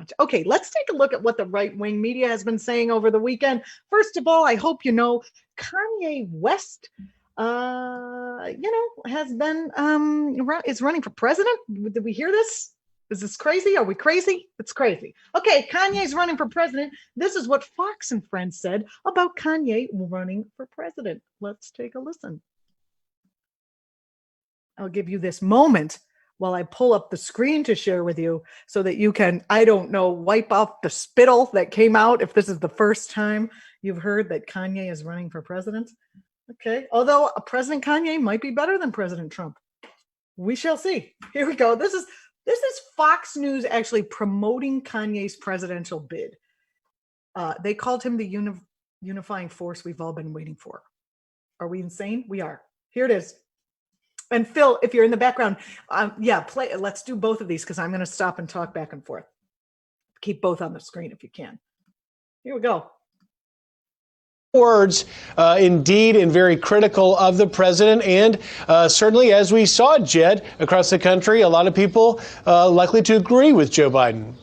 much. Okay, let's take a look at what the right-wing media has been saying over the weekend. First of all, I hope you know Kanye West, has been is running for president. Did we hear this? Is this crazy? Are we crazy? It's crazy. Okay, Kanye's running for president. This is what Fox and Friends said about Kanye running for president. Let's take a listen. I'll give you this moment while I pull up the screen to share with you so that you can, I don't know, wipe off the spittle that came out if this is the first time you've heard that Kanye is running for president. Okay, although President Kanye might be better than President Trump. We shall see. Here we go. This is Fox News actually promoting Kanye's presidential bid. They called him the unifying force we've all been waiting for. Are we insane? We are. Here it is. And Phil, if you're in the background, play. Let's do both of these because I'm going to stop and talk back and forth. Keep both on the screen if you can. Here we go. Words, indeed, and very critical of the president. And certainly, as we saw, Jed, across the country, a lot of people likely to agree with Joe Biden.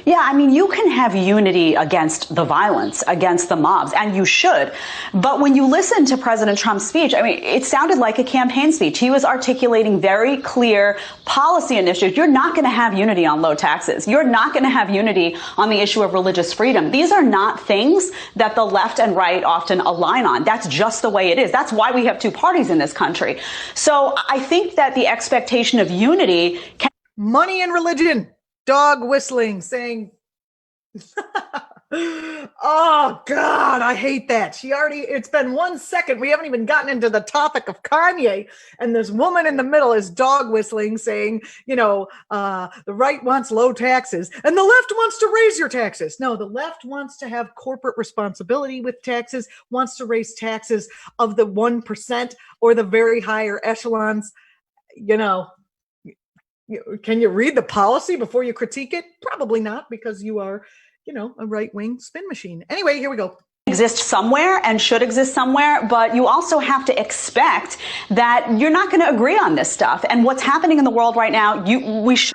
Yeah, I mean, you can have unity against the violence, against the mobs, and you should. But when you listen to President Trump's speech, I mean, it sounded like a campaign speech. He was articulating very clear policy initiatives. You're not going to have unity on low taxes. You're not going to have unity on the issue of religious freedom. These are not things that the left and right often align on. That's just the way it is. That's why we have two parties in this country. So I think that the expectation of unity can— Money and religion. Dog whistling, saying, oh God, I hate that. It's been 1 second. We haven't even gotten into the topic of Kanye. And this woman in the middle is dog whistling, saying, the right wants low taxes and the left wants to raise your taxes. No, the left wants to have corporate responsibility with taxes, wants to raise taxes of the 1% or the very higher echelons, Can you read the policy before you critique it? Probably not, because you are, a right-wing spin machine. Anyway, here we go. Exist somewhere and should exist somewhere, but you also have to expect that you're not going to agree on this stuff. And what's happening in the world right now,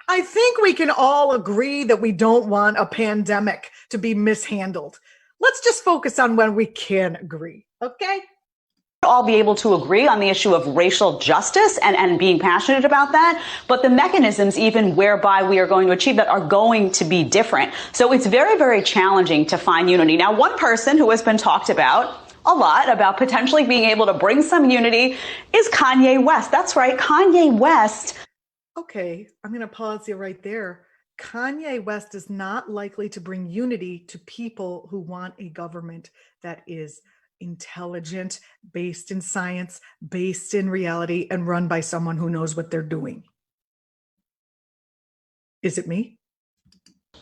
I think we can all agree that we don't want a pandemic to be mishandled. Let's just focus on when we can agree, okay? All be able to agree on the issue of racial justice and being passionate about that. But the mechanisms even whereby we are going to achieve that are going to be different. So it's very, very challenging to find unity. Now, one person who has been talked about a lot about potentially being able to bring some unity is Kanye West. That's right. Kanye West. Okay, I'm going to pause you right there. Kanye West is not likely to bring unity to people who want a government that is intelligent, based in science, based in reality, and run by someone who knows what they're doing. Is it me?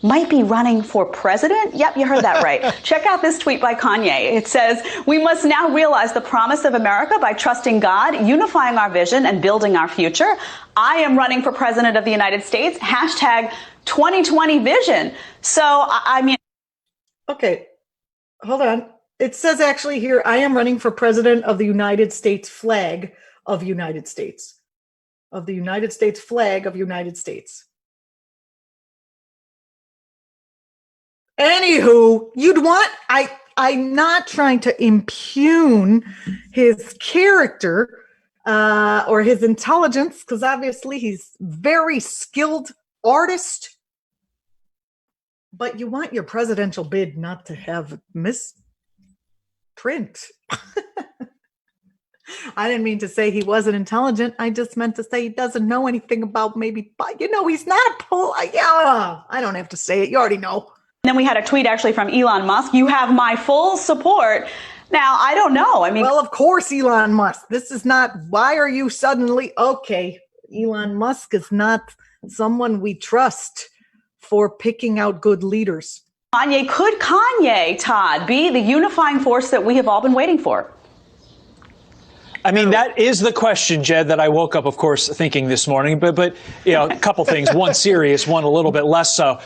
Might be running for president? Yep, you heard that right. Check out this tweet by Kanye. It says, "We must now realize the promise of America by trusting God, unifying our vision, and building our future. I am running for president of the United States. Hashtag 2020 vision." So, I mean. Okay, hold on. It says actually here, I am running for president of the United States flag of United States. Of the United States flag of United States. Anywho, I'm not trying to impugn his character or his intelligence, because obviously he's very skilled artist. But you want your presidential bid not to have print. I didn't mean to say he wasn't intelligent. I just meant to say he doesn't know anything about he's not. I don't have to say it. You already know. And then we had a tweet actually from Elon Musk. "You have my full support." Now, I don't know. I mean, well, of course, Elon Musk. This is not, why are you suddenly, okay, Elon Musk is not someone we trust for picking out good leaders. Could Kanye, Todd, be the unifying force that we have all been waiting for? I mean, that is the question, Jed, that I woke up, of course, thinking this morning. But a couple things, one serious, one a little bit less so.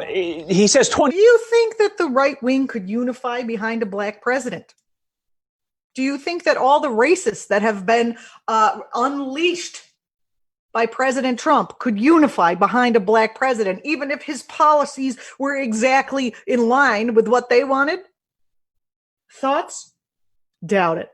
He says 20. Do you think that the right wing could unify behind a black president? Do you think that all the racists that have been unleashed by President Trump could unify behind a black president, even if his policies were exactly in line with what they wanted? Thoughts? Doubt it.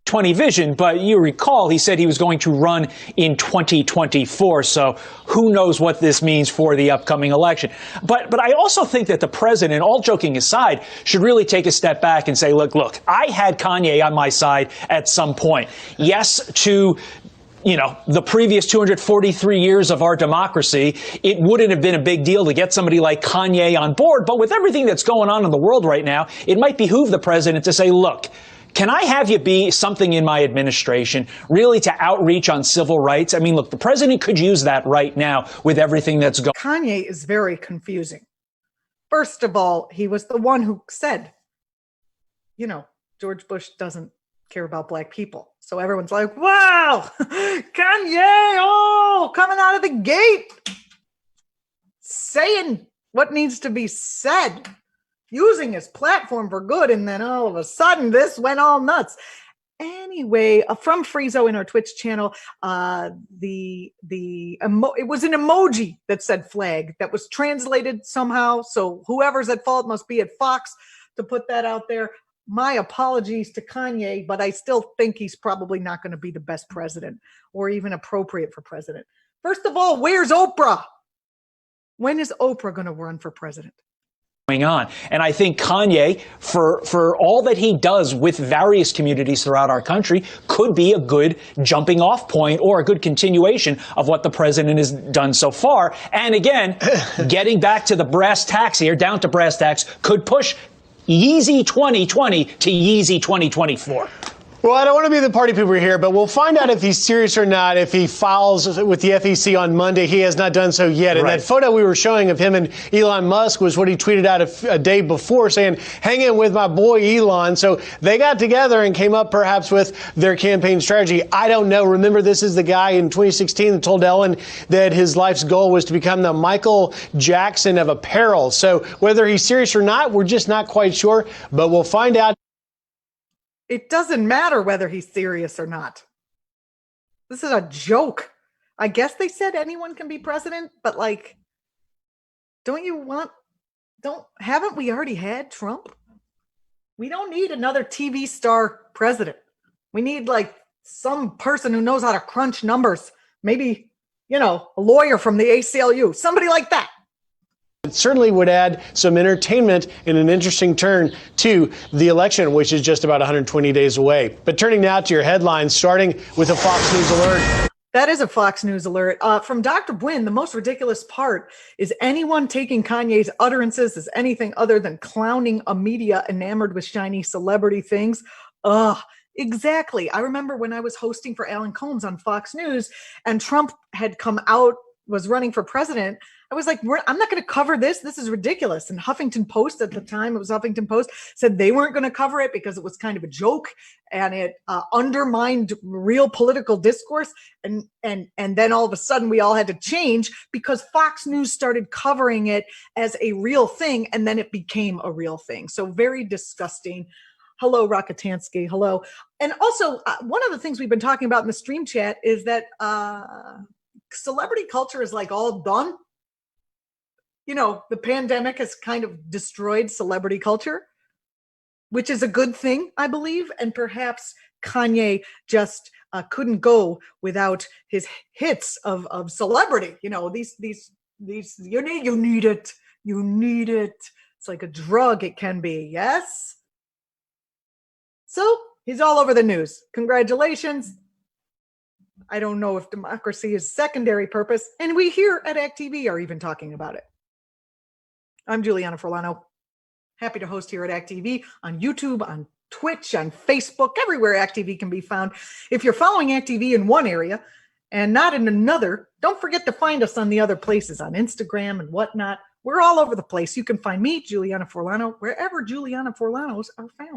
20 vision, but you recall he said he was going to run in 2024. So who knows what this means for the upcoming election. But I also think that the president, all joking aside, should really take a step back and say, look, I had Kanye on my side at some point. Yes, to the previous 243 years of our democracy, it wouldn't have been a big deal to get somebody like Kanye on board. But with everything that's going on in the world right now, it might behoove the president to say, look, can I have you be something in my administration, really to outreach on civil rights? I mean, look, the president could use that right now with everything that's going on. Kanye is very confusing. First of all, he was the one who said, George Bush doesn't care about black people. So everyone's like, wow, Kanye, coming out of the gate, saying what needs to be said, using his platform for good, and then all of a sudden this went all nuts. Anyway, from Friezo in our Twitch channel, it was an emoji that said flag that was translated somehow. So whoever's at fault must be at Fox to put that out there. My apologies to Kanye, but I still think he's probably not going to be the best president or even appropriate for president. First of all, where's Oprah? When is Oprah going to run for president? On. And I think Kanye, for all that he does with various communities throughout our country, could be a good jumping off point or a good continuation of what the president has done so far. And again, getting back to the brass tacks here, down to brass tacks, could push Yeezy 2020 to Yeezy 2024. Well, I don't want to be the party pooper here, but we'll find out if he's serious or not if he files with the FEC on Monday. He has not done so yet. And that photo we were showing of him and Elon Musk was what he tweeted out a day before saying, hang in with my boy Elon. So they got together and came up perhaps with their campaign strategy. I don't know. Remember, this is the guy in 2016 that told Ellen that his life's goal was to become the Michael Jackson of apparel. So whether he's serious or not, we're just not quite sure, but we'll find out. It doesn't matter whether he's serious or not. This is a joke. I guess they said anyone can be president, but haven't we already had Trump? We don't need another TV star president. We need some person who knows how to crunch numbers. Maybe, a lawyer from the ACLU, somebody like that. It certainly would add some entertainment and an interesting turn to the election, which is just about 120 days away. But turning now to your headlines, starting with a Fox News alert. That is a Fox News alert. From Dr. Gwynn, the most ridiculous part is anyone taking Kanye's utterances as anything other than clowning a media enamored with shiny celebrity things. Exactly. I remember when I was hosting for Alan Combs on Fox News and Trump had come out, was running for president. I was like, I'm not going to cover this. This is ridiculous. And Huffington Post at the time, it was Huffington Post, said they weren't going to cover it because it was kind of a joke and it undermined real political discourse. And then all of a sudden we all had to change because Fox News started covering it as a real thing. And then it became a real thing. So very disgusting. Hello, Rakatansky. Hello. And also, one of the things we've been talking about in the stream chat is that celebrity culture is all done. The pandemic has kind of destroyed celebrity culture, which is a good thing, I believe. And perhaps Kanye just couldn't go without his hits of celebrity. These you need it. You need it. It's like a drug. It can be. Yes. So he's all over the news. Congratulations. I don't know if democracy is secondary purpose. And we here at ACT.tv are even talking about it. I'm Julianna Forlano. Happy to host here at ACT.tv on YouTube, on Twitch, on Facebook, everywhere ACT.tv can be found. If you're following ACT.tv in one area and not in another, don't forget to find us on the other places, on Instagram and whatnot. We're all over the place. You can find me, Julianna Forlano, wherever Julianna Forlanos are found.